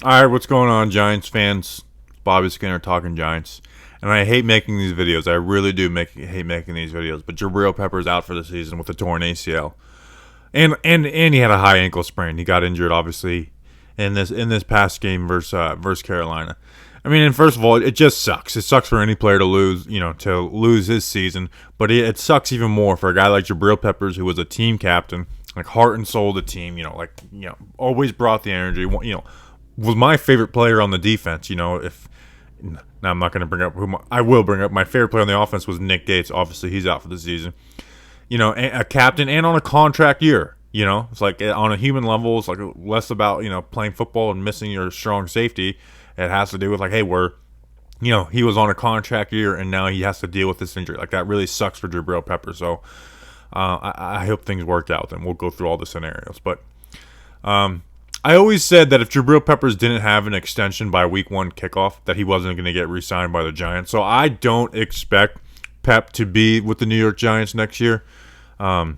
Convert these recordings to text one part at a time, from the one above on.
All right, what's going on, Giants fans? Bobby Skinner talking Giants, and I hate making these videos. I really do hate making these videos. But Jabrill Peppers out for the season with a torn ACL, and he had a high ankle sprain. He got injured, obviously, in this past game versus Carolina. I mean, and first of all, it just sucks. It sucks for any player to lose his season, but it sucks even more for a guy like Jabrill Peppers, who was a team captain, like heart and soul of the team. Always brought the energy. Was my favorite player on the defense. If now I'm not going to bring up I will bring up my favorite player on the offense was Nick Gates. Obviously, he's out for the season. A captain and on a contract year. It's like on a human level, it's like less about playing football and missing your strong safety. It has to do with like, hey, he was on a contract year and now he has to deal with this injury. Like that really sucks for Jabrill Peppers. So I hope things work out. And we'll go through all the scenarios, but. I always said that if Jabrill Peppers didn't have an extension by week 1 kickoff, that he wasn't going to get re-signed by the Giants. So I don't expect Pep to be with the New York Giants next year. But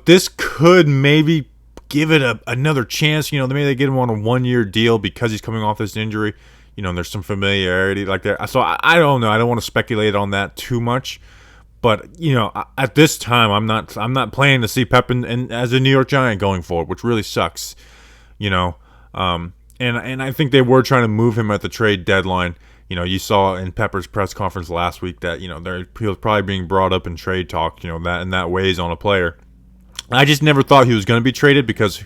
this could maybe give it another chance. Maybe they get him on a 1-year deal because he's coming off this injury. And there's some familiarity like that. So I don't know. I don't want to speculate on that too much. But at this time, I'm not planning to see Pep as a New York Giant going forward, which really sucks. And I think they were trying to move him at the trade deadline. You saw in Pepper's press conference last week that he was probably being brought up in trade talk. That weighs on a player. I just never thought he was going to be traded because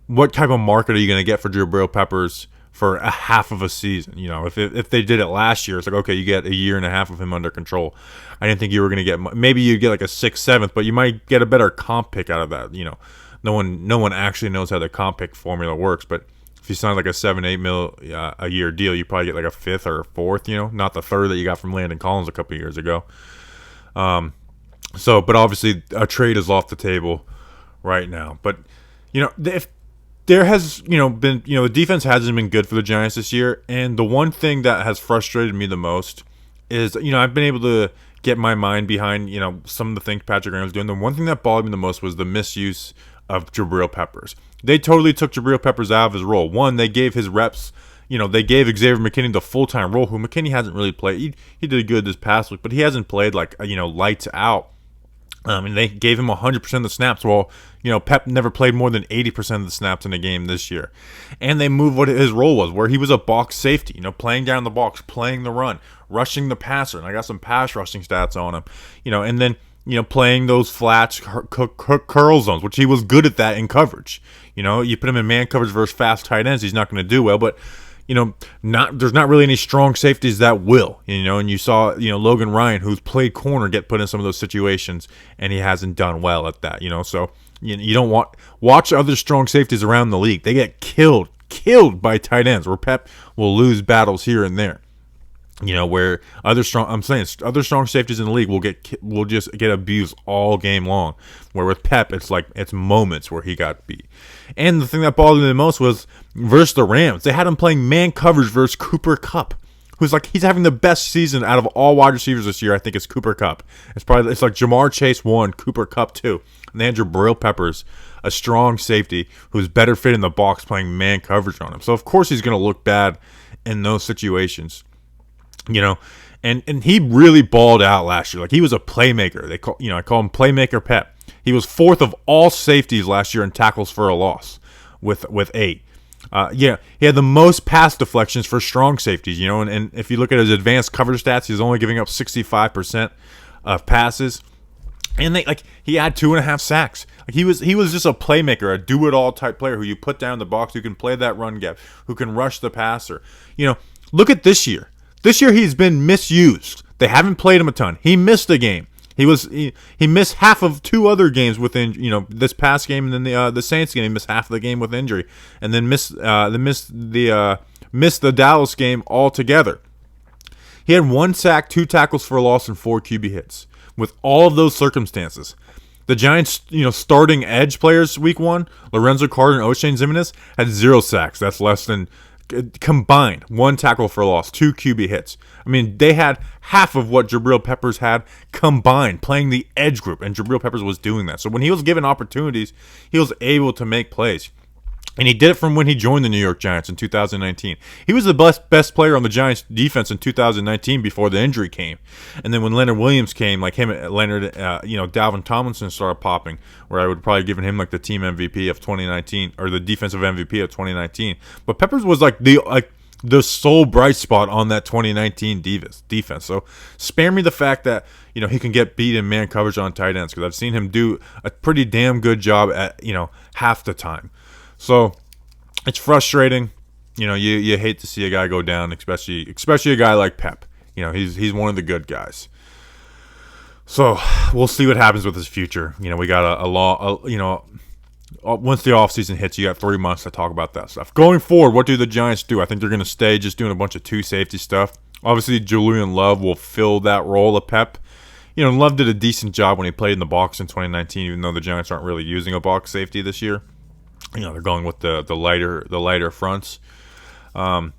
what type of market are you going to get for Jabrill Peppers for a half of a season? If they did it last year, it's like, okay, you get a year and a half of him under control. I didn't think you were going to get, maybe you'd get like a 6th, 7th, but you might get a better comp pick out of that. No one actually knows how the comp pick formula works, but if you sign like a $7-8 mil a year deal, you probably get like a 5th or a 4th, not the 3rd that you got from Landon Collins a couple of years ago. But obviously a trade is off the table right now. But, if there has, been, the defense hasn't been good for the Giants this year. And the one thing that has frustrated me the most is, I've been able to get my mind behind, some of the things Patrick Graham's doing. The one thing that bothered me the most was the misuse of Jabrill Peppers. They totally took Jabrill Peppers out of his role. One, they gave his reps, they gave Xavier McKinney the full-time role, who McKinney hasn't really played. He did good this past week, but he hasn't played like, lights out. And they gave him 100% of the snaps. Well, Pep never played more than 80% of the snaps in a game this year. And they moved what his role was, where he was a box safety, playing down the box, playing the run, rushing the passer. And I got some pass rushing stats on him, and then, playing those flats, curl zones, which he was good at that in coverage. You put him in man coverage versus fast tight ends, he's not going to do well. But there's not really any strong safeties that will, and you saw, Logan Ryan, who's played corner, get put in some of those situations, and he hasn't done well at that, so you don't watch other strong safeties around the league. They get killed by tight ends, where Pep will lose battles here and there, where other strong safeties in the league will just get abused all game long, where with Pep, it's moments where he got beat. And the thing that bothered me the most was versus the Rams. They had him playing man coverage versus Cooper Kupp, he's having the best season out of all wide receivers this year. I think it's Cooper Kupp. It's like Jamar Chase 1, Cooper Kupp 2. And they had Jabrill Peppers, a strong safety who's better fit in the box, playing man coverage on him. So of course he's going to look bad in those situations. And he really balled out last year. Like, he was a playmaker. I call him Playmaker Pep. He was 4th of all safeties last year in tackles for a loss with 8. He had the most pass deflections for strong safeties, and if you look at his advanced coverage stats, he's only giving up 65% of passes. And he had 2.5 sacks. Like, he was just a playmaker, a do-it-all type player who you put down the box, who can play that run gap, who can rush the passer. Look at this year. This year he's been misused. They haven't played him a ton. He missed a game. He missed half of 2 other games within this past game, and then the Saints game. He missed half of the game with injury, and then missed the Dallas game altogether. He had 1 sack, 2 tackles for a loss, and 4 QB hits. With all of those circumstances, the Giants, starting edge players week 1, Lorenzo Carter and O'Shane Ximines, had 0 sacks. That's less than combined 1 tackle for a loss, 2 QB hits. I mean, they had half of what Jabrill Peppers had combined playing the edge group, and Jabrill Peppers was doing that. So when he was given opportunities, he was able to make plays. And he did it from when he joined the New York Giants in 2019. He was the best player on the Giants defense in 2019 before the injury came. And then when Leonard Williams came, like him, Leonard, Dalvin Tomlinson started popping, where I would probably given him like the team MVP of 2019 or the defensive MVP of 2019. But Peppers was like the sole bright spot on that 2019 defense. So spare me the fact that he can get beat in man coverage on tight ends, because I've seen him do a pretty damn good job at half the time. So it's frustrating. You hate to see a guy go down, especially a guy like Pep. He's one of the good guys. So we'll see what happens with his future. We got once the offseason hits, you got 3 months to talk about that stuff. Going forward, what do the Giants do? I think they're going to stay just doing a bunch of 2 safety stuff. Obviously, Julian Love will fill that role of Pep. Love did a decent job when he played in the box in 2019, even though the Giants aren't really using a box safety this year. They're going with the lighter fronts. But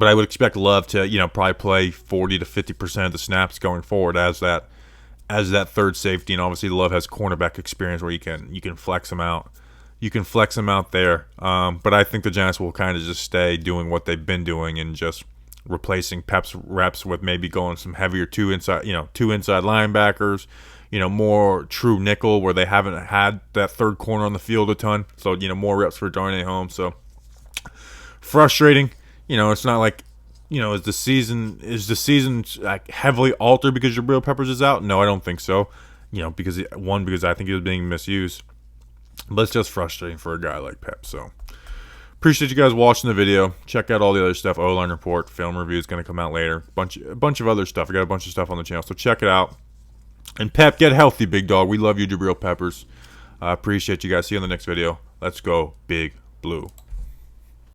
I would expect Love to probably play 40 to 50% of the snaps going forward as that third safety. And obviously Love has cornerback experience where you can flex him out. You can flex him out there. But I think the Giants will kind of just stay doing what they've been doing and just replacing Pep's reps with maybe going some heavier two inside linebackers. More true nickel where they haven't had that third corner on the field a ton. So, more reps for Darnay Holmes. So, frustrating. It's not like, is the season like heavily altered because Jabrill Peppers is out? No, I don't think so. Because I think he was being misused. But it's just frustrating for a guy like Pep. So, appreciate you guys watching the video. Check out all the other stuff. O-line report, film review is going to come out later. A bunch of other stuff. I got a bunch of stuff on the channel. So, check it out. And Pep, get healthy, big dog. We love you, Jabrill Peppers. Appreciate you guys. See you in the next video. Let's go, Big Blue.